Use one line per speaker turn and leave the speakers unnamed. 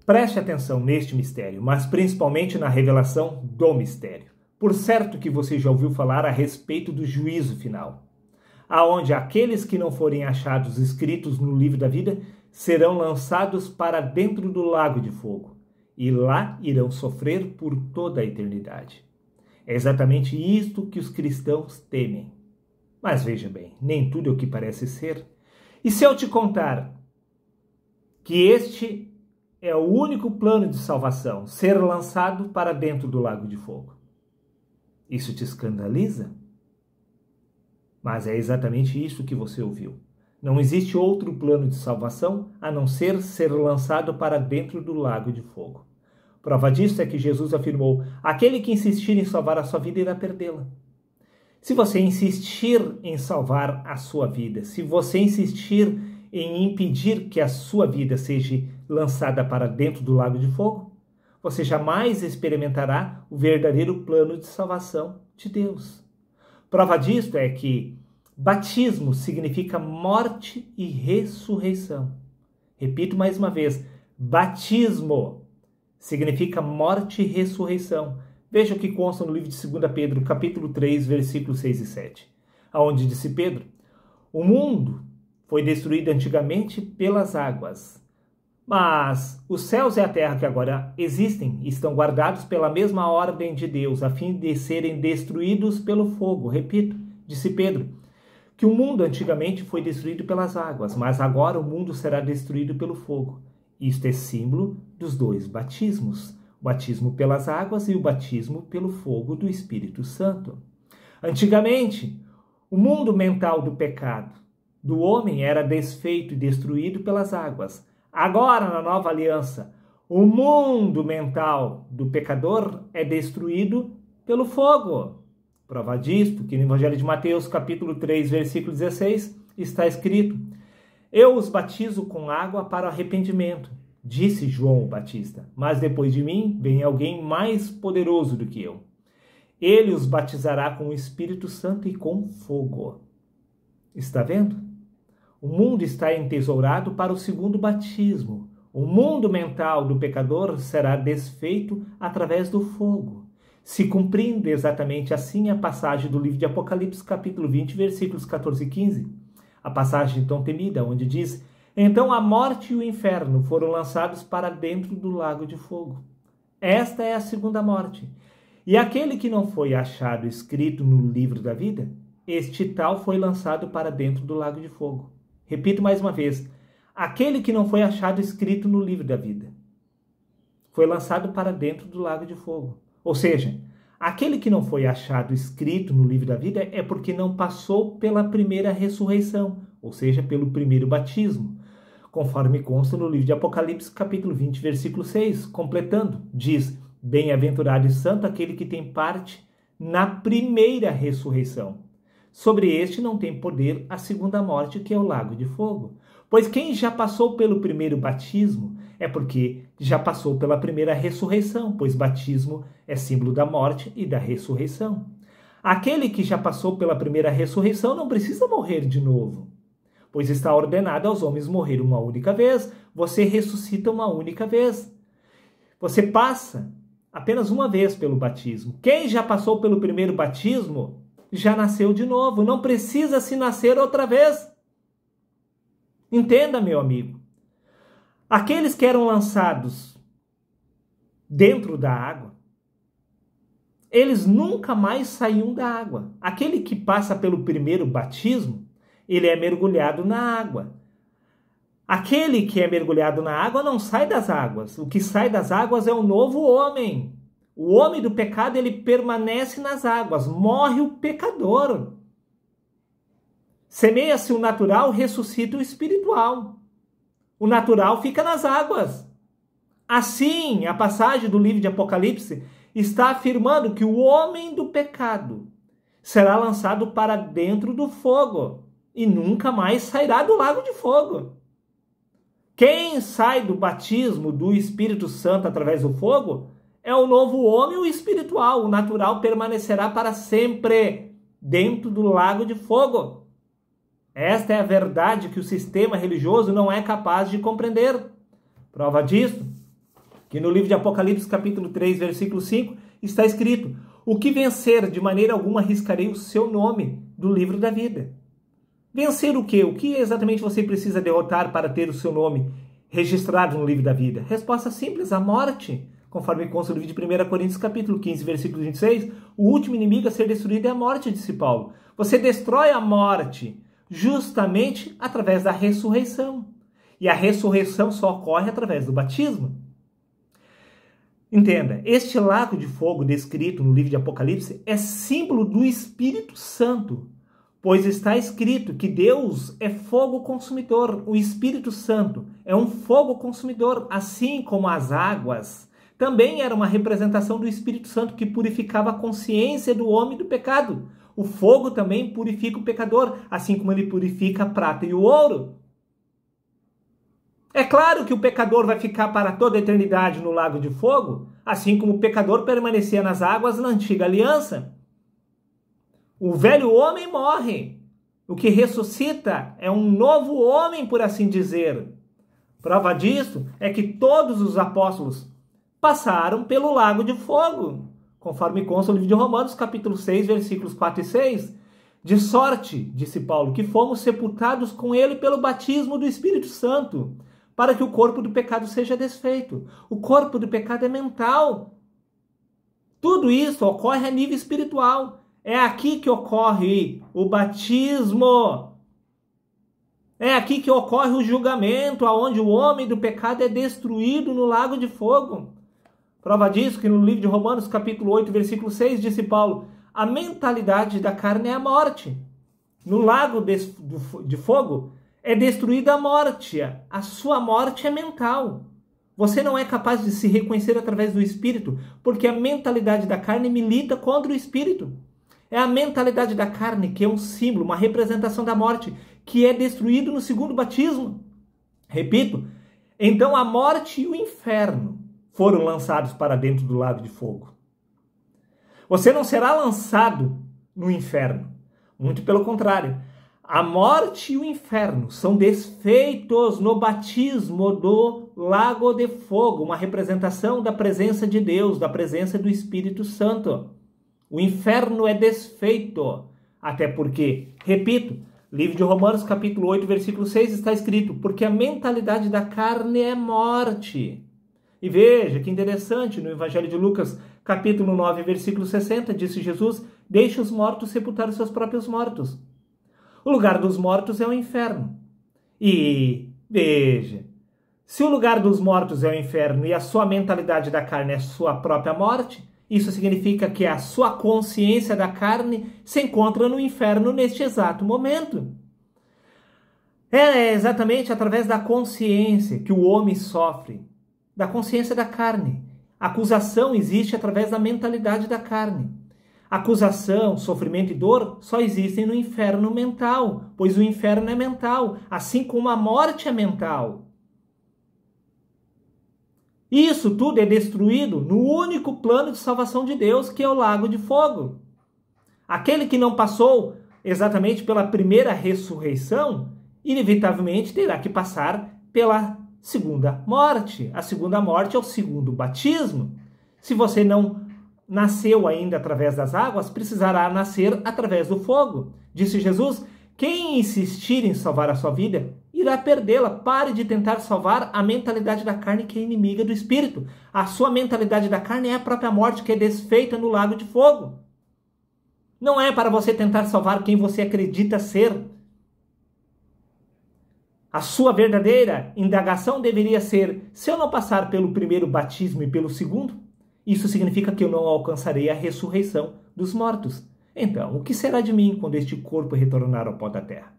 Preste atenção neste mistério, mas principalmente na revelação do mistério. Por certo que você já ouviu falar a respeito do juízo final, aonde aqueles que não forem achados escritos no livro da vida serão lançados para dentro do lago de fogo, e lá irão sofrer por toda a eternidade. É exatamente isto que os cristãos temem. Mas veja bem, nem tudo é o que parece ser. E se eu te contar que este é o único plano de salvação, ser lançado para dentro do lago de fogo? Isso te escandaliza? Mas é exatamente isso que você ouviu. Não existe outro plano de salvação a não ser lançado para dentro do lago de fogo. Prova disso é que Jesus afirmou: aquele que insistir em salvar a sua vida irá perdê-la. Se você insistir em salvar a sua vida, se você insistir em impedir que a sua vida seja lançada para dentro do lago de fogo, você jamais experimentará o verdadeiro plano de salvação de Deus. Prova disto é que batismo significa morte e ressurreição. Repito mais uma vez, batismo significa morte e ressurreição. Veja o que consta no livro de 2 Pedro, capítulo 3, versículos 6 e 7, aonde disse Pedro: o mundo foi destruído antigamente pelas águas, mas os céus e a terra que agora existem estão guardados pela mesma ordem de Deus, a fim de serem destruídos pelo fogo. Repito, disse Pedro, que o mundo antigamente foi destruído pelas águas, mas agora o mundo será destruído pelo fogo. Isto é símbolo dos dois batismos, o batismo pelas águas e o batismo pelo fogo do Espírito Santo. Antigamente, o mundo mental do pecado do homem era desfeito e destruído pelas águas. Agora, na nova aliança, o mundo mental do pecador é destruído pelo fogo. Prova disto que no Evangelho de Mateus, capítulo 3, versículo 16, está escrito: eu os batizo com água para arrependimento, disse João o Batista, mas depois de mim vem alguém mais poderoso do que eu. Ele os batizará com o Espírito Santo e com fogo. Está vendo? O mundo está entesourado para o segundo batismo. O mundo mental do pecador será desfeito através do fogo, se cumprindo exatamente assim a passagem do livro de Apocalipse, capítulo 20, versículos 14 e 15. A passagem tão temida, onde diz: então a morte e o inferno foram lançados para dentro do lago de fogo. Esta é a segunda morte. E aquele que não foi achado escrito no livro da vida, este tal foi lançado para dentro do lago de fogo. Repito mais uma vez, aquele que não foi achado escrito no livro da vida foi lançado para dentro do lago de fogo. Ou seja, aquele que não foi achado escrito no livro da vida é porque não passou pela primeira ressurreição, ou seja, pelo primeiro batismo, conforme consta no livro de Apocalipse, capítulo 20, versículo 6, completando, diz: bem-aventurado e santo aquele que tem parte na primeira ressurreição. Sobre este não tem poder a segunda morte, que é o lago de fogo. Pois quem já passou pelo primeiro batismo é porque já passou pela primeira ressurreição, pois batismo é símbolo da morte e da ressurreição. Aquele que já passou pela primeira ressurreição não precisa morrer de novo, pois está ordenado aos homens morrer uma única vez. Você ressuscita uma única vez. Você passa apenas uma vez pelo batismo. Quem já passou pelo primeiro batismo já nasceu de novo, não precisa se nascer outra vez. Entenda, meu amigo. Aqueles que eram lançados dentro da água, eles nunca mais saíam da água. Aquele que passa pelo primeiro batismo, ele é mergulhado na água. Aquele que é mergulhado na água não sai das águas. O que sai das águas é o novo homem. O homem do pecado, ele permanece nas águas. Morre o pecador. Semeia-se o natural, ressuscita o espiritual. O natural fica nas águas. Assim, a passagem do livro de Apocalipse está afirmando que o homem do pecado será lançado para dentro do fogo e nunca mais sairá do lago de fogo. Quem sai do batismo do Espírito Santo através do fogo é o novo homem, o espiritual. O natural permanecerá para sempre dentro do lago de fogo. Esta é a verdade que o sistema religioso não é capaz de compreender. Prova disso Que no livro de Apocalipse, capítulo 3, versículo 5, está escrito: o que vencer, de maneira alguma riscarei o seu nome do livro da vida. Vencer o quê? O que exatamente você precisa derrotar para ter o seu nome registrado no livro da vida? Resposta simples: a morte. Conforme consta no livro de 1 Coríntios, capítulo 15, versículo 26, o último inimigo a ser destruído é a morte, disse Paulo. Você destrói a morte justamente através da ressurreição. E a ressurreição só ocorre através do batismo. Entenda, este lago de fogo descrito no livro de Apocalipse é símbolo do Espírito Santo, pois está escrito que Deus é fogo consumidor. O Espírito Santo é um fogo consumidor, assim como as águas também era uma representação do Espírito Santo que purificava a consciência do homem do pecado. O fogo também purifica o pecador, assim como ele purifica a prata e o ouro. É claro que o pecador vai ficar para toda a eternidade no lago de fogo, assim como o pecador permanecia nas águas na antiga aliança. O velho homem morre. O que ressuscita é um novo homem, por assim dizer. Prova disso é que todos os apóstolos passaram pelo lago de fogo, conforme consta no livro de Romanos, capítulo 6, versículos 4 e 6. De sorte, disse Paulo, que fomos sepultados com ele pelo batismo do Espírito Santo, para que o corpo do pecado seja desfeito. O corpo do pecado é mental. Tudo isso ocorre a nível espiritual. É aqui que ocorre o batismo. É aqui que ocorre o julgamento, aonde o homem do pecado é destruído no lago de fogo. Prova disso que no livro de Romanos, capítulo 8, versículo 6, disse Paulo: a mentalidade da carne é a morte. No lago de fogo é destruída a morte. A sua morte é mental. Você não é capaz de se reconhecer através do Espírito, porque a mentalidade da carne milita contra o Espírito. É a mentalidade da carne que é um símbolo, uma representação da morte, que é destruído no segundo batismo. Repito, então a morte e o inferno foram lançados para dentro do lago de fogo. Você não será lançado no inferno. Muito pelo contrário. A morte e o inferno são desfeitos no batismo do lago de fogo, uma representação da presença de Deus, da presença do Espírito Santo. O inferno é desfeito, até porque, repito, livro de Romanos, capítulo 8, versículo 6, está escrito: porque a mentalidade da carne é morte. E veja que interessante, no Evangelho de Lucas, capítulo 9, versículo 60, disse Jesus: deixe os mortos sepultar os seus próprios mortos. O lugar dos mortos é o inferno. E veja, se o lugar dos mortos é o inferno e a sua mentalidade da carne é a sua própria morte, isso significa que a sua consciência da carne se encontra no inferno neste exato momento. É exatamente através da consciência que o homem sofre, da consciência da carne. A acusação existe através da mentalidade da carne. Acusação, sofrimento e dor só existem no inferno mental, pois o inferno é mental, assim como a morte é mental. Isso tudo é destruído no único plano de salvação de Deus, que é o lago de fogo. Aquele que não passou exatamente pela primeira ressurreição, inevitavelmente terá que passar pela segunda morte. A segunda morte é o segundo batismo. Se você não nasceu ainda através das águas, precisará nascer através do fogo. Disse Jesus: quem insistir em salvar a sua vida, irá perdê-la. Pare de tentar salvar a mentalidade da carne, que é inimiga do Espírito. A sua mentalidade da carne é a própria morte, que é desfeita no lago de fogo. Não é para você tentar salvar quem você acredita ser. A sua verdadeira indagação deveria ser: se eu não passar pelo primeiro batismo e pelo segundo, isso significa que eu não alcançarei a ressurreição dos mortos. Então, o que será de mim quando este corpo retornar ao pó da terra?